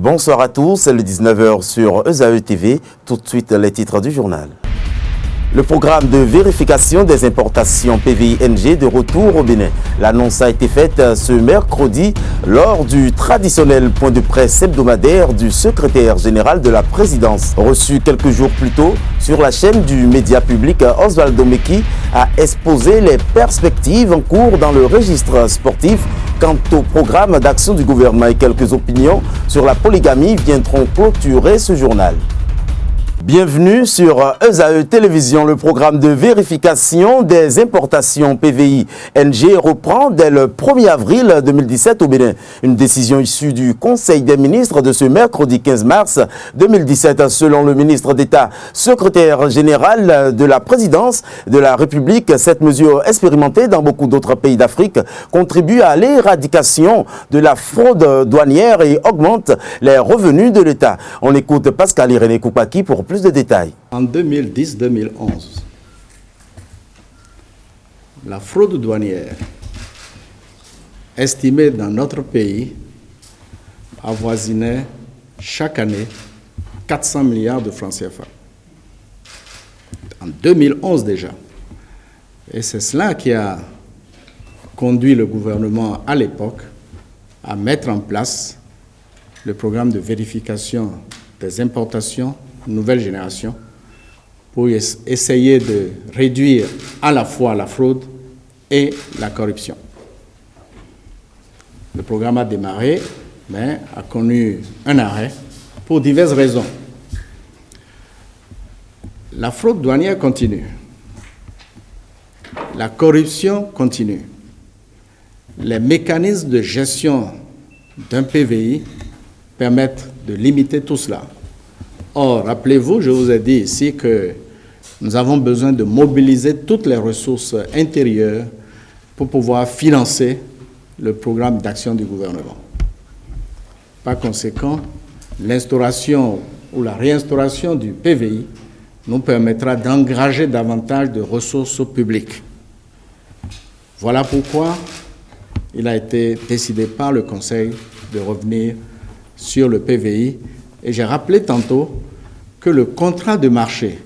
Bonsoir à tous, c'est le 19h sur ESAE TV. Tout de suite, les titres du journal. Le programme de vérification des importations PVI-NG de retour au Bénin. L'annonce a été faite ce mercredi lors du traditionnel point de presse hebdomadaire du secrétaire général de la présidence. Reçu quelques jours plus tôt sur la chaîne du média public, Oswaldo Meki a exposé les perspectives en cours dans le registre sportif quant au programme d'action du gouvernement et quelques opinions sur la polygamie viendront clôturer ce journal. Bienvenue sur ESAE Télévision. Le programme de vérification des importations PVI-NG reprend dès le 1er avril 2017 au Bénin. Une décision issue du Conseil des ministres de ce mercredi 15 mars 2017. Selon le ministre d'État, secrétaire général de la présidence de la République, cette mesure expérimentée dans beaucoup d'autres pays d'Afrique contribue à l'éradication de la fraude douanière et augmente les revenus de l'État. On écoute Pascal Irénée Koupaki pour plus de détails. En 2010-2011, la fraude douanière estimée dans notre pays avoisinait chaque année 400 milliards de francs CFA. En 2011 déjà. Et c'est cela qui a conduit le gouvernement à l'époque à mettre en place le programme de vérification des importations nouvelle génération pour essayer de réduire à la fois la fraude et la corruption. Le programme a démarré, mais a connu un arrêt pour diverses raisons. La fraude douanière continue. La corruption continue. Les mécanismes de gestion d'un PVI permettent de limiter tout cela. Or, rappelez-vous, je vous ai dit ici que nous avons besoin de mobiliser toutes les ressources intérieures pour pouvoir financer le programme d'action du gouvernement. Par conséquent, l'instauration ou la réinstauration du PVI nous permettra d'engager davantage de ressources publiques. Voilà pourquoi il a été décidé par le Conseil de revenir sur le PVI. Et j'ai rappelé tantôt que le contrat de marché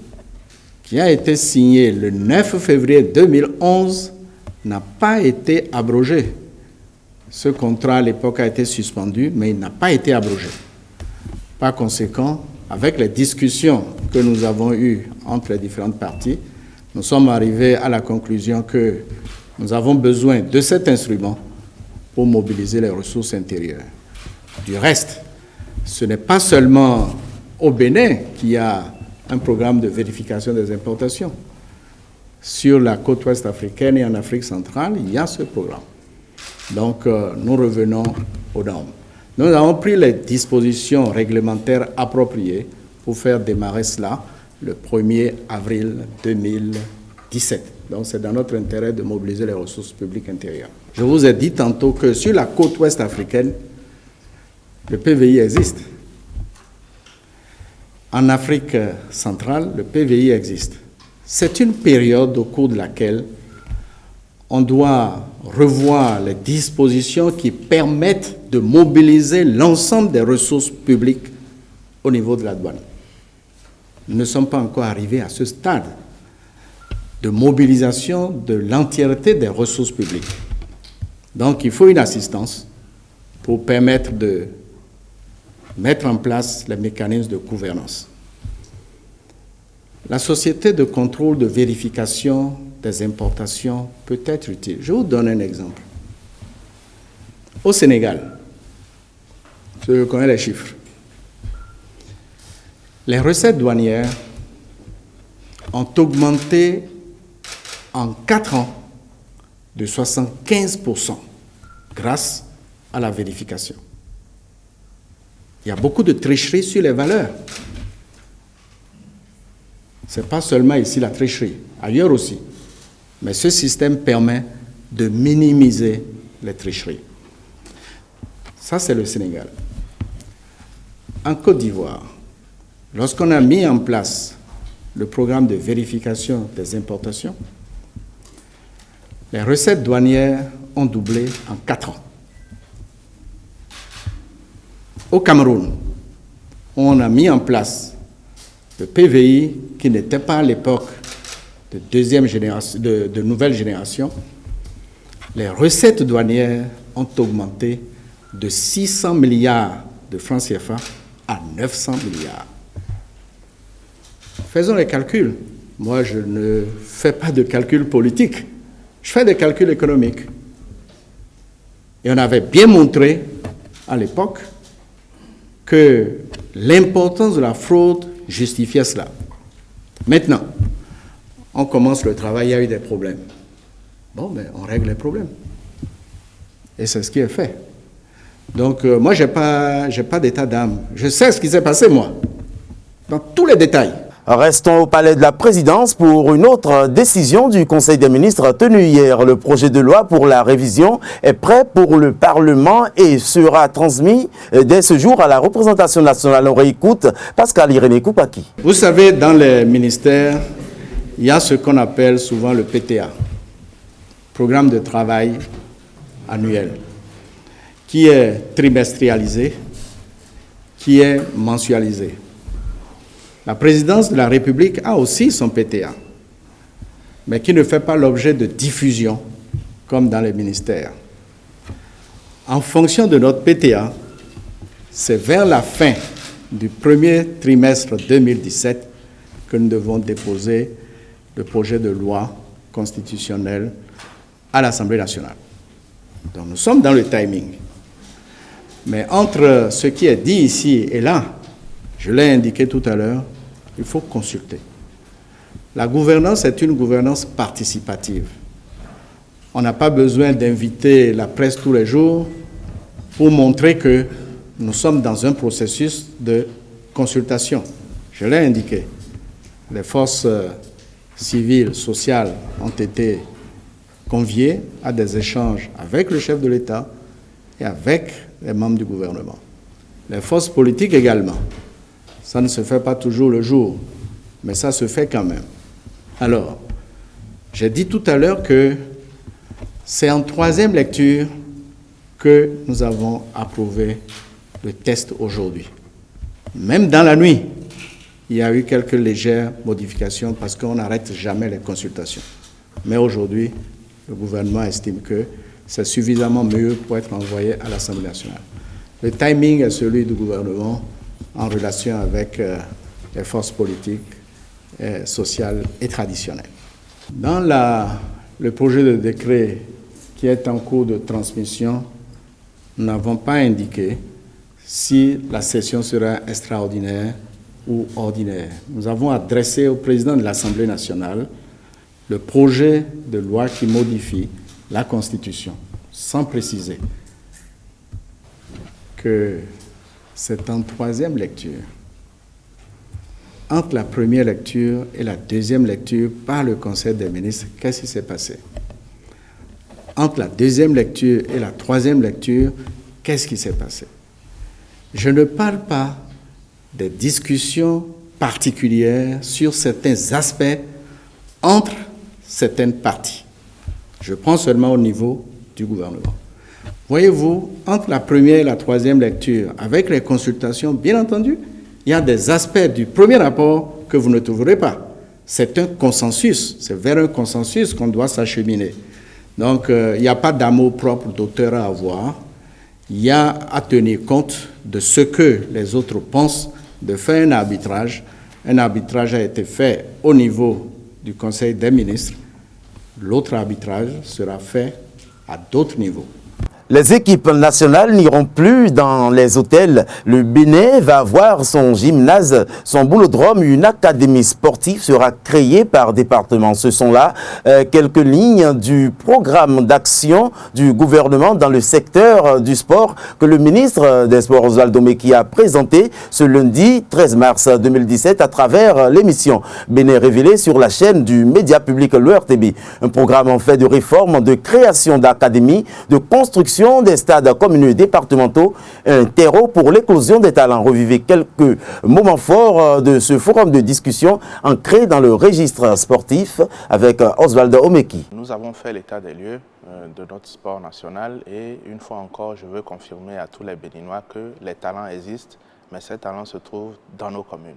qui a été signé le 9 février 2011 n'a pas été abrogé. Ce contrat à l'époque a été suspendu, mais il n'a pas été abrogé. Par conséquent, avec les discussions que nous avons eues entre les différentes parties, nous sommes arrivés à la conclusion que nous avons besoin de cet instrument pour mobiliser les ressources intérieures. Du reste, ce n'est pas seulement au Bénin qu'il y a un programme de vérification des importations. Sur la côte ouest africaine et en Afrique centrale, il y a ce programme. Donc, nous revenons aux normes. Nous avons pris les dispositions réglementaires appropriées pour faire démarrer cela le 1er avril 2017. Donc, c'est dans notre intérêt de mobiliser les ressources publiques intérieures. Je vous ai dit tantôt que sur la côte ouest africaine, le PVI existe. En Afrique centrale, le PVI existe. C'est une période au cours de laquelle on doit revoir les dispositions qui permettent de mobiliser l'ensemble des ressources publiques au niveau de la douane. Nous ne sommes pas encore arrivés à ce stade de mobilisation de l'entièreté des ressources publiques. Donc, il faut une assistance pour permettre de mettre en place les mécanismes de gouvernance. La société de contrôle de vérification des importations peut être utile. Je vous donne un exemple. Au Sénégal, je connais les chiffres. Les recettes douanières ont augmenté en 4 ans de 75% grâce à la vérification. Il y a beaucoup de tricherie sur les valeurs. Ce n'est pas seulement ici la tricherie, ailleurs aussi. Mais ce système permet de minimiser les tricheries. Ça, c'est le Sénégal. En Côte d'Ivoire, lorsqu'on a mis en place le programme de vérification des importations, les recettes douanières ont doublé en 4 ans. Au Cameroun, on a mis en place le PVI qui n'était pas à l'époque de deuxième génération, de nouvelle génération. Les recettes douanières ont augmenté de 600 milliards de francs CFA à 900 milliards. Faisons les calculs. Moi, je ne fais pas de calculs politiques. Je fais des calculs économiques. Et on avait bien montré à l'époque que l'importance de la fraude justifiait cela. Maintenant, on commence le travail, il y a eu des problèmes. Bon, mais on règle les problèmes. Et c'est ce qui est fait. Donc, moi, je n'ai pas d'état d'âme. Je sais ce qui s'est passé, moi, dans tous les détails. Restons au palais de la présidence pour une autre décision du Conseil des ministres tenue hier. Le projet de loi pour la révision est prêt pour le Parlement et sera transmis dès ce jour à la représentation nationale. On réécoute Pascal Irénée Koupaki. Vous savez, dans les ministères, il y a ce qu'on appelle souvent le PTA, Programme de travail annuel, qui est trimestrialisé, qui est mensualisé. La présidence de la République a aussi son PTA, mais qui ne fait pas l'objet de diffusion, comme dans les ministères. En fonction de notre PTA, c'est vers la fin du premier trimestre 2017 que nous devons déposer le projet de loi constitutionnelle à l'Assemblée nationale. Donc nous sommes dans le timing. Mais entre ce qui est dit ici et là, je l'ai indiqué tout à l'heure, il faut consulter. La gouvernance est une gouvernance participative. On n'a pas besoin d'inviter la presse tous les jours pour montrer que nous sommes dans un processus de consultation. Je l'ai indiqué. Les forces civiles, sociales ont été conviées à des échanges avec le chef de l'État et avec les membres du gouvernement. Les forces politiques également. Ça ne se fait pas toujours le jour, mais ça se fait quand même. Alors, j'ai dit tout à l'heure que c'est en troisième lecture que nous avons approuvé le test aujourd'hui. Même dans la nuit, il y a eu quelques légères modifications parce qu'on n'arrête jamais les consultations. Mais aujourd'hui, le gouvernement estime que c'est suffisamment mieux pour être envoyé à l'Assemblée nationale. Le timing est celui du gouvernement en relation avec les forces politiques, sociales et traditionnelles. Dans le projet de décret qui est en cours de transmission, nous n'avons pas indiqué si la session sera extraordinaire ou ordinaire. Nous avons adressé au président de l'Assemblée nationale le projet de loi qui modifie la Constitution, sans préciser que c'est en troisième lecture. Entre la première lecture et la deuxième lecture par le Conseil des ministres, qu'est-ce qui s'est passé? Entre la deuxième lecture et la troisième lecture, qu'est-ce qui s'est passé? Je ne parle pas des discussions particulières sur certains aspects entre certaines parties. Je prends seulement au niveau du gouvernement. Voyez-vous, entre la première et la troisième lecture, avec les consultations, bien entendu, il y a des aspects du premier rapport que vous ne trouverez pas. C'est un consensus, c'est vers un consensus qu'on doit s'acheminer. Donc, il n'y a pas d'amour propre d'auteur à avoir. Il y a à tenir compte de ce que les autres pensent, de faire un arbitrage. Un arbitrage a été fait au niveau du Conseil des ministres. L'autre arbitrage sera fait à d'autres niveaux. Les équipes nationales n'iront plus dans les hôtels. Le Bénin va avoir son gymnase, son boulodrome, une académie sportive sera créée par département. Ce sont là quelques lignes du programme d'action du gouvernement dans le secteur du sport que le ministre des Sports Oswaldo Meki a présenté ce lundi 13 mars 2017 à travers l'émission Bénin révélée sur la chaîne du média public l'ERTB. Un programme en fait de réforme, de création d'académies, de construction des stades communaux et départementaux, un terreau pour l'éclosion des talents. Revivez quelques moments forts de ce forum de discussion ancré dans le registre sportif avec Oswaldo Meki. Nous avons fait l'état des lieux de notre sport national et une fois encore, je veux confirmer à tous les Béninois que les talents existent mais ces talents se trouvent dans nos communes.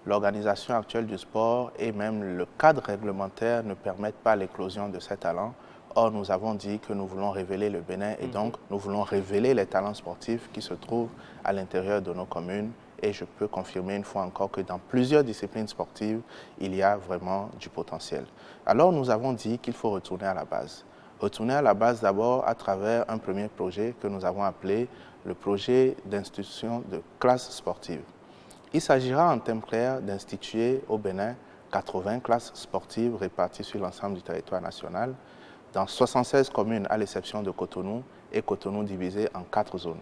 L'organisation actuelle du sport et même le cadre réglementaire ne permettent pas l'éclosion de ces talents. Or, nous avons dit que nous voulons révéler le Bénin et donc nous voulons révéler les talents sportifs qui se trouvent à l'intérieur de nos communes. Et je peux confirmer une fois encore que dans plusieurs disciplines sportives, il y a vraiment du potentiel. Alors, nous avons dit qu'il faut retourner à la base. Retourner à la base d'abord à travers un premier projet que nous avons appelé le projet d'institution de classes sportives. Il s'agira en termes clairs d'instituer au Bénin 80 classes sportives réparties sur l'ensemble du territoire national, dans 76 communes à l'exception de Cotonou, et Cotonou divisé en 4 zones.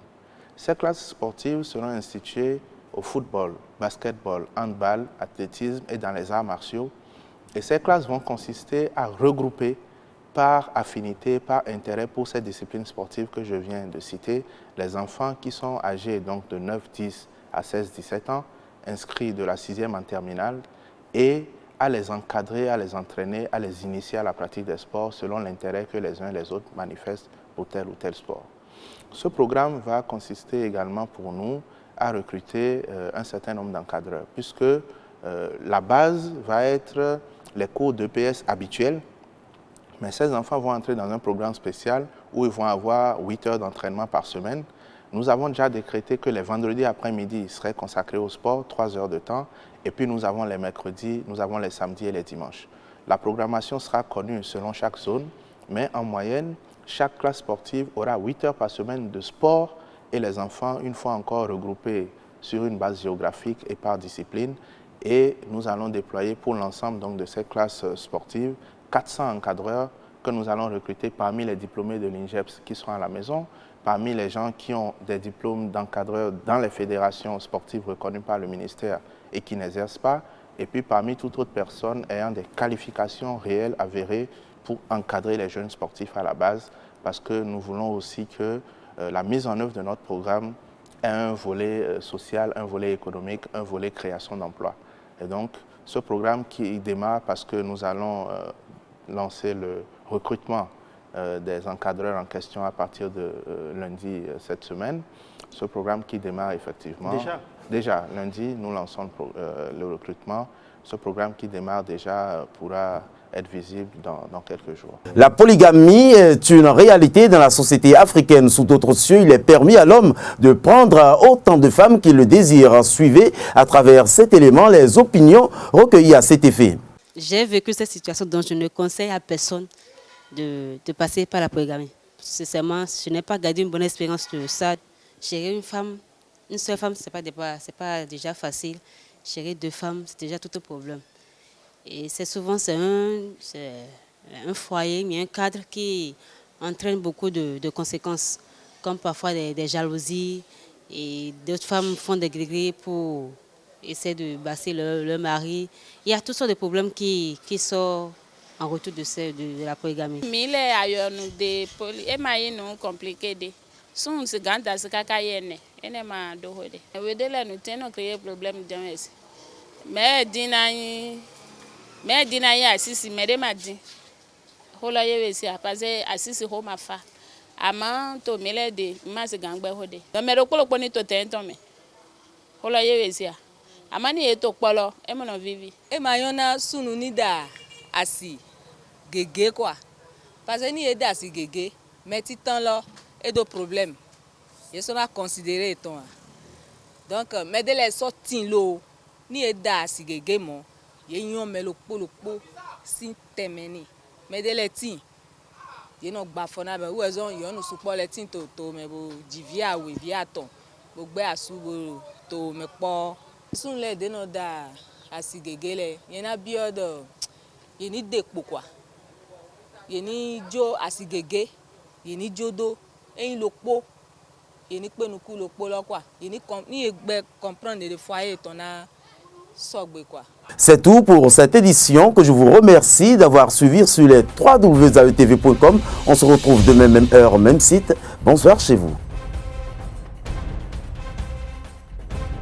Ces classes sportives seront instituées au football, basketball, handball, athlétisme et dans les arts martiaux. Et ces classes vont consister à regrouper par affinité, par intérêt pour ces disciplines sportives que je viens de citer, les enfants qui sont âgés donc de 9, 10 à 16, 17 ans, inscrits de la 6e en terminale, et à les encadrer, à les entraîner, à les initier à la pratique des sports selon l'intérêt que les uns et les autres manifestent pour tel ou tel sport. Ce programme va consister également pour nous à recruter un certain nombre d'encadreurs, puisque la base va être les cours d'EPS habituels, mais ces enfants vont entrer dans un programme spécial où ils vont avoir 8 heures d'entraînement par semaine. Nous avons déjà décrété que les vendredis après-midi seraient consacrés au sport, 3 heures de temps, et puis nous avons les mercredis, nous avons les samedis et les dimanches. La programmation sera connue selon chaque zone, mais en moyenne, chaque classe sportive aura 8 heures par semaine de sport et les enfants, une fois encore regroupés sur une base géographique et par discipline. Et nous allons déployer pour l'ensemble donc de ces classes sportives 400 encadreurs que nous allons recruter parmi les diplômés de l'INGEPS qui sont à la maison, parmi les gens qui ont des diplômes d'encadreurs dans les fédérations sportives reconnues par le ministère et qui n'exercent pas, et puis parmi toute autre personne ayant des qualifications réelles avérées pour encadrer les jeunes sportifs à la base, parce que nous voulons aussi que la mise en œuvre de notre programme ait un volet social, un volet économique, un volet création d'emplois. Et donc, ce programme qui démarre parce que nous allons lancer le recrutement des encadreurs en question à partir de lundi cette semaine. Ce programme qui démarre effectivement. Déjà, lundi, nous lançons le recrutement. Ce programme qui démarre déjà pourra être visible dans quelques jours. La polygamie est une réalité dans la société africaine. Sous d'autres cieux, il est permis à l'homme de prendre autant de femmes qu'il le désire. Suivez à travers cet élément les opinions recueillies à cet effet. J'ai vécu cette situation dont je ne conseille à personne de passer par la polygamie. Sincèrement, je n'ai pas gardé une bonne expérience de ça. Gérer une seule femme, ce n'est pas déjà facile. Gérer 2 femmes, c'est déjà tout un problème. Et c'est souvent un foyer, mais un cadre qui entraîne beaucoup de conséquences, comme parfois des jalousies, et d'autres femmes font des gris-gris pour essayer de basser leur mari. Il y a toutes sortes de problèmes qui sortent en retour de la polygamie. Mille ailleurs nous des nous compliqué de sont ce grand dans ce cacaïne et ne m'a dohode. We de là nous tenons créer problème dans mais dinaï assisi mais de madi. Hola yewesi a passé assisi ho ma fa. Ama to mele de ma se gangbe hode. Mais le kolo poni to tento me. Hola yewesi a. Amani eto polo e mo no vivi. E mayona sunu ni da asi gege quoi. Parce que ni e da asi gege, mais titan là et de problème. Ils sont à considérer ton. Donc mais de les sortir l'eau ni e da asi gege mon. Yon me lo po si temeni. Mais de les tin. Ye no gba fona be ou ezon yon no support les tin to me bo divia we via ton. Bo gbe asu bo to me po. Sun le de no da asi gege le. Yen na biodo. Ye ni dekpo quoi. Ye ni jo asi gege. Ye ni jodo e lo po. Ye ni pe nu ku lo po lo quoi. Ye ni comprendre de foyer ton na sogbe quoi. C'est tout pour cette édition que je vous remercie d'avoir suivi sur les www.aetv.com. On se retrouve demain, même heure, même site. Bonsoir chez vous.